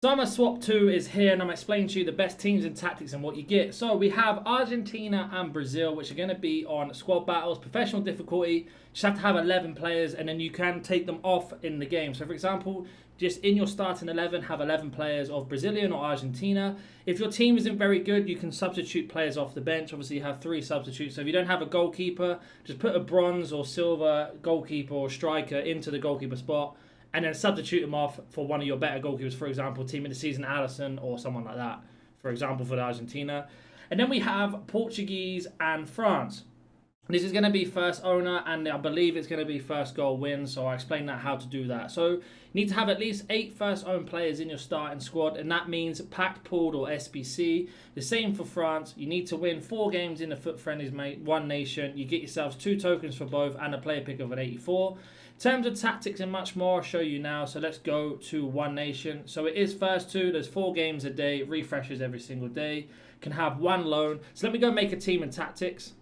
Summer Swap 2 is here and I'm explaining to you the best teams and tactics and what you get. So we have Argentina and Brazil, which are going to be on squad battles, professional difficulty. Just have to have 11 players and then you can take them off in the game. So for example, just in your starting 11, have 11 players of Brazilian or Argentina. If your team isn't very good, you can substitute players off the bench. Obviously you have 3 substitutes. So if you don't have a goalkeeper, just put a bronze or silver goalkeeper or striker into the goalkeeper spot, and then substitute them off for one of your better goalkeepers, for example, team of the season, Alisson, or someone like that, for example, for the Argentina. And then we have Portuguese and France. This is going to be first owner, and I believe it's going to be first goal win, so I'll explain that how to do that. So you need to have at least 8 first owned players in your starting squad, and that means packed, pooled, or SBC. The same for France. You need to win 4 games in the Foot Friendlies, mate. One nation. You get yourselves 2 tokens for both and a player pick of an 84. In terms of tactics and much more, I'll show you now. So let's go to One Nation. So it is first 2. There's 4 games a day, refreshes every single day. Can have 1 loan. So let me go make a team and tactics.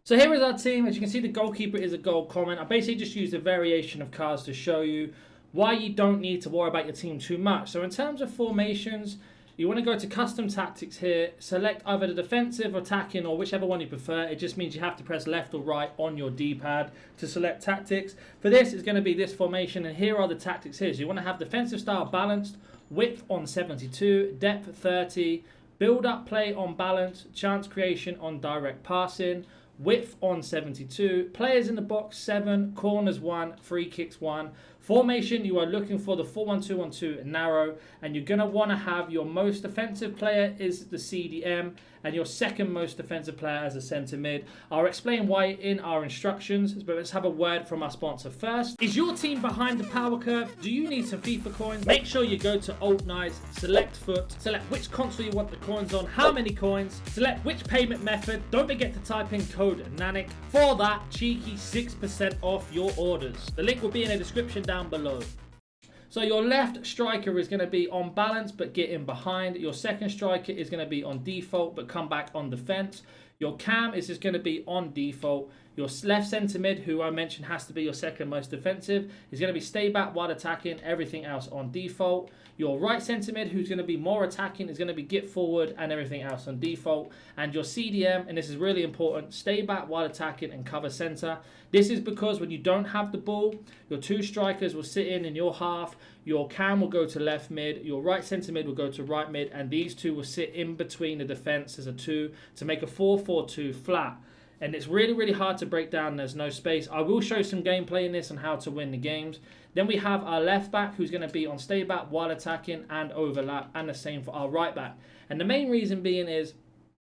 So here is our team. As you can see, the goalkeeper is a gold comment. I basically just used a variation of cards to show you why you don't need to worry about your team too much. So in terms of formations, you want to go to custom tactics here, select either the defensive, attacking, or whichever one you prefer. It just means you have to press left or right on your D-pad to select tactics. For this, it's going to be this formation, and here are the tactics here. So you want to have defensive style balanced, width on 72, depth 30, build-up play on balance, chance creation on direct passing, width on 72, players in the box 7, corners 1, free kicks 1. Formation, you are looking for the 4-1-2-1-2 narrow, and you're going to want to have your most defensive player is the CDM and your second most defensive player as a centre mid. I'll explain why in our instructions, but let's have a word from our sponsor first. Is your team behind the power curve? Do you need some FIFA coins? Make sure you go to Alt Nice, select Foot, select which console you want the coins on, how many coins, select which payment method. Don't forget to type in code NaNNiK for that cheeky 6% off your orders. The link will be in the description down below. So your left striker is going to be on balance but get in behind. Your second striker is going to be on default but come back on defense. Your cam is just going to be on default. Your left centre mid, who I mentioned has to be your second most defensive, is going to be stay back while attacking, everything else on default. Your right centre mid, who's going to be more attacking, is going to be get forward and everything else on default. And your CDM, and this is really important, stay back while attacking and cover centre. This is because when you don't have the ball, your 2 strikers will sit in your half, your cam will go to left mid, your right centre mid will go to right mid, and these 2 will sit in between the defence as a 2 to make a 4-4-2 flat. And it's really, really hard to break down. There's no space. I will show some gameplay in this on how to win the games. Then we have our left back, who's going to be on stay back while attacking and overlap, and the same for our right back. And the main reason being is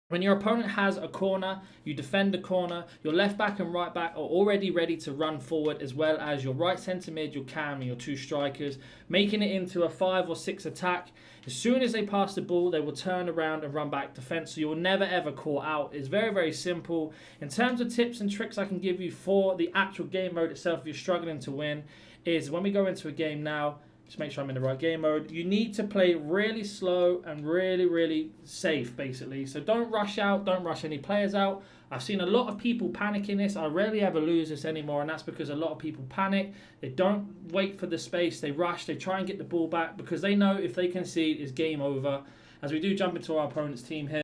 when your opponent has a corner, you defend the corner. Your left back and right back are already ready to run forward, as well as your right centre mid, your cam, and your 2 strikers, making it into a 5 or 6 attack. As soon as they pass the ball, they will turn around and run back defense, so you'll never ever caught out. It's very, very simple. In terms of tips and tricks I can give you for the actual game mode itself, if you're struggling to win, is when we go into a game now, just make sure I'm in the right game mode. You need to play really slow and really, really safe, basically. So don't rush out. Don't rush any players out. I've seen a lot of people panicking this. I rarely ever lose this anymore, and that's because a lot of people panic. They don't wait for the space. They rush. They try and get the ball back because they know if they concede, it's game over. As we do jump into our opponent's team here.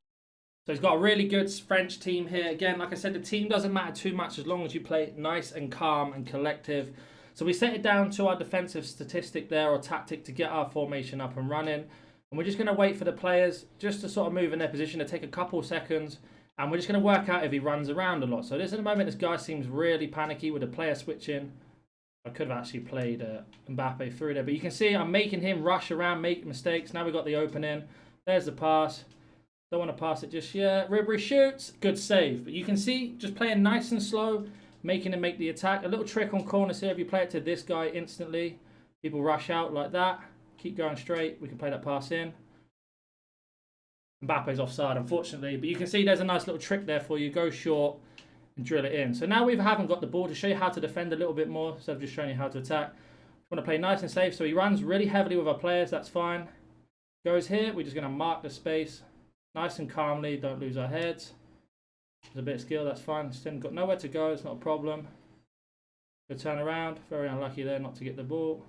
So he's got a really good French team here. Again, like I said, the team doesn't matter too much as long as you play nice and calm and collective. So we set it down to our defensive statistic there, or tactic, to get our formation up and running. And we're just going to wait for the players just to sort of move in their position to take a couple of seconds. And we're just going to work out if he runs around a lot. So this at the moment, this guy seems really panicky with the player switching. I could have actually played Mbappe through there. But you can see I'm making him rush around, make mistakes. Now we've got the opening. There's the pass. Don't want to pass it just yet. Ribery shoots. Good save. But you can see, just playing nice and slow, making him make the attack. A little trick on corners here. If you play it to this guy instantly, people rush out like that. Keep going straight. We can play that pass in. Mbappe's offside, unfortunately. But you can see there's a nice little trick there for you. Go short and drill it in. So now we haven't got the ball to show you how to defend a little bit more, instead of just showing you how to attack. We want to play nice and safe. So he runs really heavily with our players. That's fine. Goes here. We're just going to mark the space nice and calmly. Don't lose our heads. There's a bit of skill, that's fine. Still got nowhere to go, it's not a problem. Good turn around, very unlucky there not to get the ball.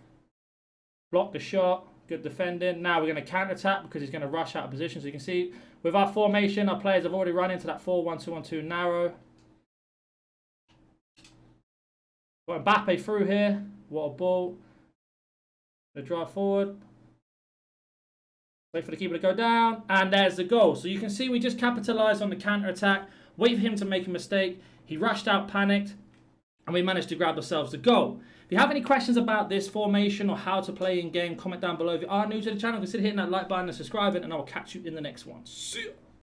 Block the shot, Good defending. Now we're going to counter-attack because he's going to rush out of position. So you can see with our formation, our players have already run into that 4-1-2-1-2 narrow. Got Mbappe through here. What a ball. They drive forward. Wait for the keeper to go down. And there's the goal. So you can see we just capitalised on the counter-attack. Wait for him to make a mistake. He rushed out, panicked. And we managed to grab ourselves the goal. If you have any questions about this formation or how to play in game, comment down below. If you are new to the channel, consider hitting that like button and subscribing. And I will catch you in the next one. See ya.